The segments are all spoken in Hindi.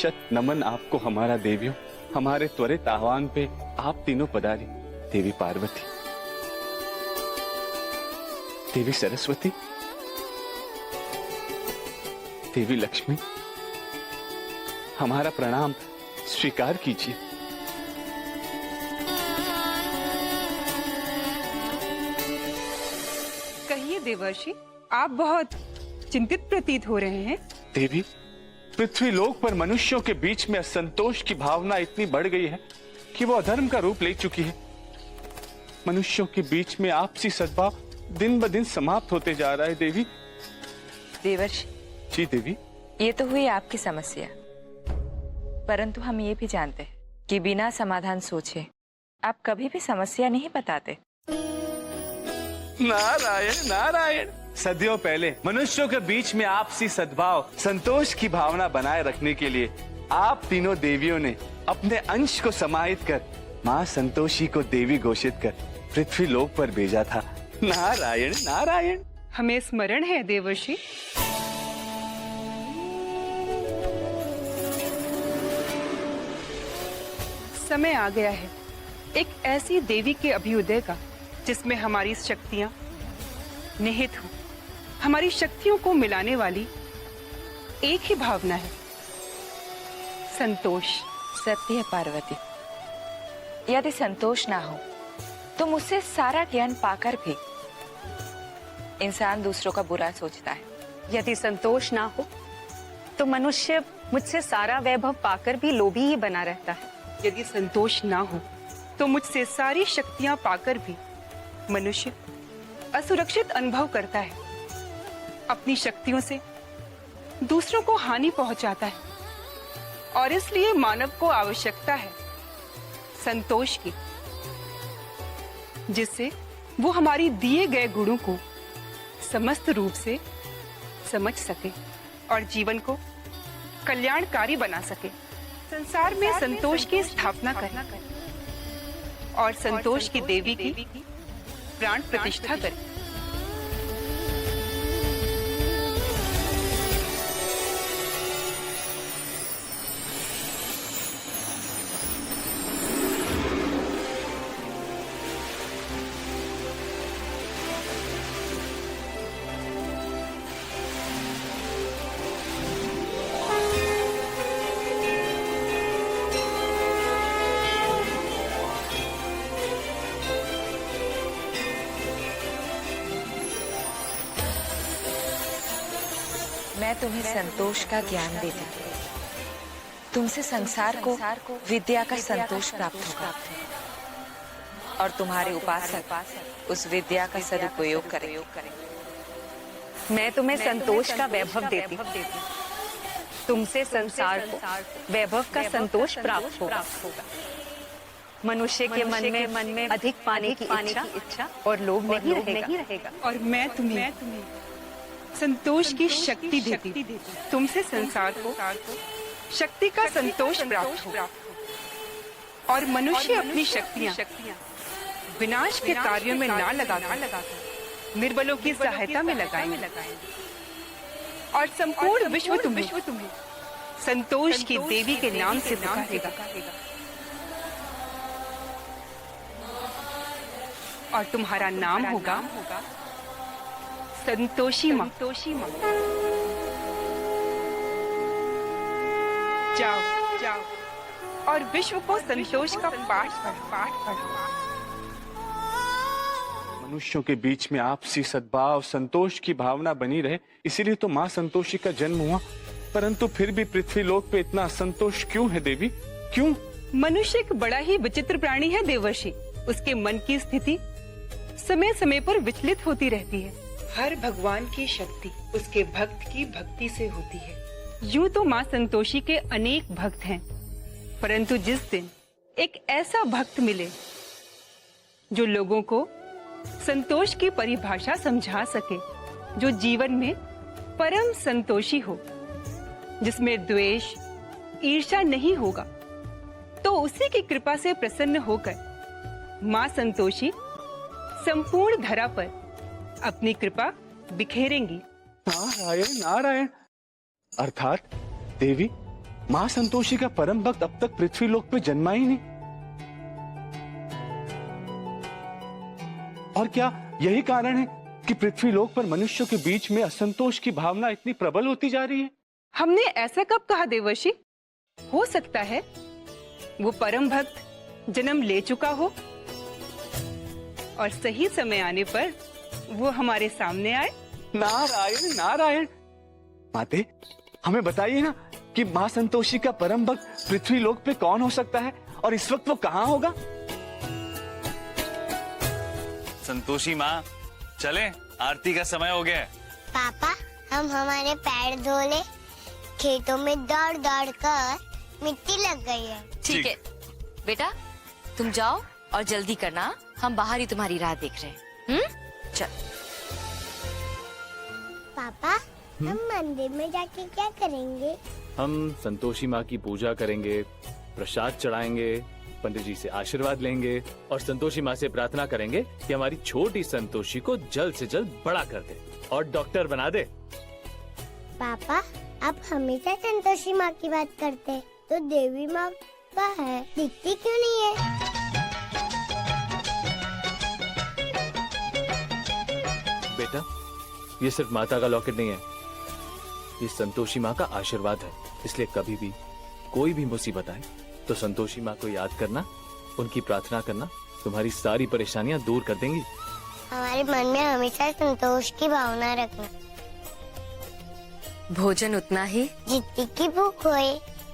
शत नमन आपको हमारा देवियों। हमारे त्वरित आह्वान पे आप तीनों पधारी। देवी पार्वती, देवी सरस्वती, देवी लक्ष्मी, हमारा प्रणाम स्वीकार कीजिए। कहिए देवर्षि, आप बहुत चिंतित प्रतीत हो रहे हैं। देवी, पृथ्वी लोक पर मनुष्यों के बीच में असंतोष की भावना इतनी बढ़ गई है कि वो अधर्म का रूप ले चुकी है। मनुष्यों के बीच में आपसी सद्भाव दिन ब दिन समाप्त होते जा रहा है। देवी। देवर्षि जी देवी। ये तो हुई आपकी समस्या, परंतु हम ये भी जानते हैं कि बिना समाधान सोचे आप कभी भी समस्या नहीं बताते। नारायण नारायण। सदियों पहले मनुष्यों के बीच में आपसी सद्भाव संतोष की भावना बनाए रखने के लिए आप तीनों देवियों ने अपने अंश को समाहित कर माँ संतोषी को देवी घोषित कर पृथ्वी लोक पर भेजा था। नारायण नारायण। हमें स्मरण है देवर्षि। समय आ गया है एक ऐसी देवी के अभ्युदय का जिसमें हमारी शक्तियां निहित हो। हमारी शक्तियों को मिलाने वाली एक ही भावना है, संतोष। सत्य है पार्वती, यदि संतोष ना हो तो मुझसे सारा ज्ञान पाकर भी इंसान दूसरों का बुरा सोचता है। यदि संतोष ना हो तो मनुष्य मुझसे सारा वैभव पाकर भी लोभी ही बना रहता है। यदि संतोष ना हो तो मुझसे सारी शक्तियां पाकर भी मनुष्य असुरक्षित अनुभव करता है, अपनी शक्तियों से दूसरों को हानि पहुंचाता है। और इसलिए मानव को आवश्यकता है संतोष की, जिससे वो हमारी दिए गए गुणों को समस्त रूप से समझ सके और जीवन को कल्याणकारी बना सके। संसार में संतोष की स्थापना करें और संतोष की देवी की प्राण प्रतिष्ठा करें। मैं तुम्हें संतोष का ज्ञान देती हूँ, तुमसे संसार को विद्या का संतोष प्राप्त होगा और तुम्हारे उपासक उस विद्या का सदुपयोग करें। मैं तुम्हें संतोष का वैभव देती हूँ, तुमसे संसार को वैभव का संतोष प्राप्त होगा। मनुष्य के मन में अधिक पाने की इच्छा और लोभ नहीं रहेगा। और मैं तुम्हें संतोष की शक्ति देती, तुमसे संसार को शक्ति का संतोष प्राप्त हो और मनुष्य अपनी शक्तियां विनाश के कार्यों में ना लगाकर निर्बलों की सहायता में लगाएंगे और संपूर्ण विश्व तुम्हें संतोष की देवी के नाम से पुकारेगा और तुम्हारा नाम होगा संतोषी माँ। जाओ और विश्व को संतोष का पाठ पढ़ो। मनुष्यों के बीच में आपसी सद्भाव संतोष की भावना बनी रहे, इसीलिए तो माँ संतोषी का जन्म हुआ। परंतु फिर भी पृथ्वी लोक पे इतना असंतोष क्यों है देवी? क्यों? मनुष्य एक बड़ा ही विचित्र प्राणी है देवर्षि। उसके मन की स्थिति समय समय पर विचलित होती रहती है। हर भगवान की शक्ति उसके भक्त की भक्ति से होती है। यूं तो माँ संतोषी के अनेक भक्त हैं, परंतु जिस दिन एक ऐसा भक्त मिले जो लोगों को संतोष की परिभाषा समझा सके, जो जीवन में परम संतोषी हो, जिसमें द्वेष ईर्ष्या नहीं होगा, तो उसी की कृपा से प्रसन्न होकर माँ संतोषी संपूर्ण धरा पर अपनी कृपा बिखेरेंगी। नारायण नारायण। अर्थात देवी, मां संतोषी का परम भक्त अब तक पृथ्वी लोक पे जन्मा ही नहीं। और क्या यही कारण है कि पृथ्वी लोक पर मनुष्यों के बीच में असंतोष की भावना इतनी प्रबल होती जा रही है? हमने ऐसा कब कहा देवर्षि? हो सकता है वो परम भक्त जन्म ले चुका हो और सही समय आने पर वो हमारे सामने आए। नारायण नारायण। माते, हमें बताइए ना कि मां संतोषी का परम भक्त पृथ्वी लोक पे कौन हो सकता है और इस वक्त वो कहाँ होगा? संतोषी माँ, चले, आरती का समय हो गया है। पापा, हम हमारे पैर धो ले। खेतों में दौड़ दौड़ कर मिट्टी लग गई है। ठीक है बेटा, तुम जाओ और जल्दी करना, हम बाहर ही तुम्हारी राह देख रहे हैं। चल। पापा, हम मंदिर में जाके क्या करेंगे? हम संतोषी माँ की पूजा करेंगे, प्रसाद चढ़ाएंगे, पंडित जी से आशीर्वाद लेंगे और संतोषी माँ से प्रार्थना करेंगे कि हमारी छोटी संतोषी को जल्द से जल्द बड़ा कर दे और डॉक्टर बना दे। पापा, आप हमेशा संतोषी माँ की बात करते, तो देवी माँ का है, दिखती क्यों नहीं है? बेटा, ये सिर्फ माता का लॉकेट नहीं है, ये संतोषी माँ का आशीर्वाद है। इसलिए कभी भी कोई भी मुसीबत आए तो संतोषी माँ को याद करना, उनकी प्रार्थना करना, तुम्हारी सारी परेशानियाँ दूर कर देंगी। हमारे मन में हमेशा संतोष की भावना रखना। भोजन उतना ही, जितनी की भूख होए,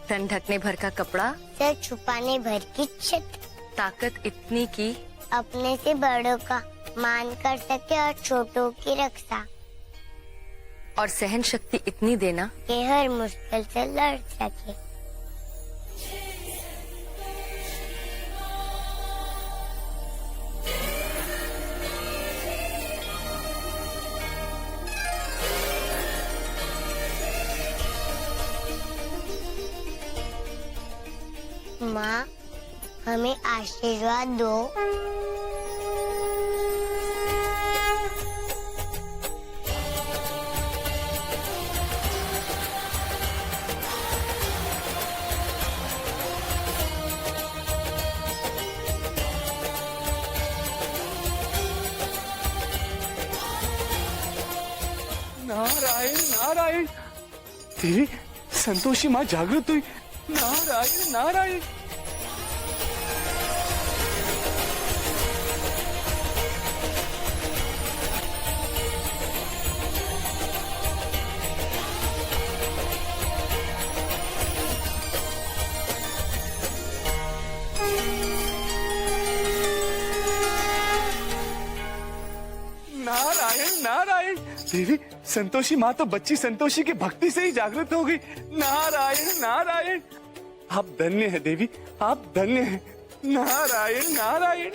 तन ढकने भर का कपड़ा, सर छुपाने भर की छत, ताकत इतनी की अपने से बड़ों का मान कर सके और छोटों की रक्षा, और सहन शक्ति इतनी देना कि हर मुश्किल से लड़ सके। माँ, हमें आशीर्वाद दो। नारायण नारायण। देवी, संतोषी माँ जागृत हुई। नारायण नारायण। नारायण नारायण। देवी, संतोषी माँ तो बच्ची संतोषी की भक्ति से ही जागृत हो गई। नारायण नारायण। आप धन्य है देवी, आप धन्य हैं। नारायण नारायण।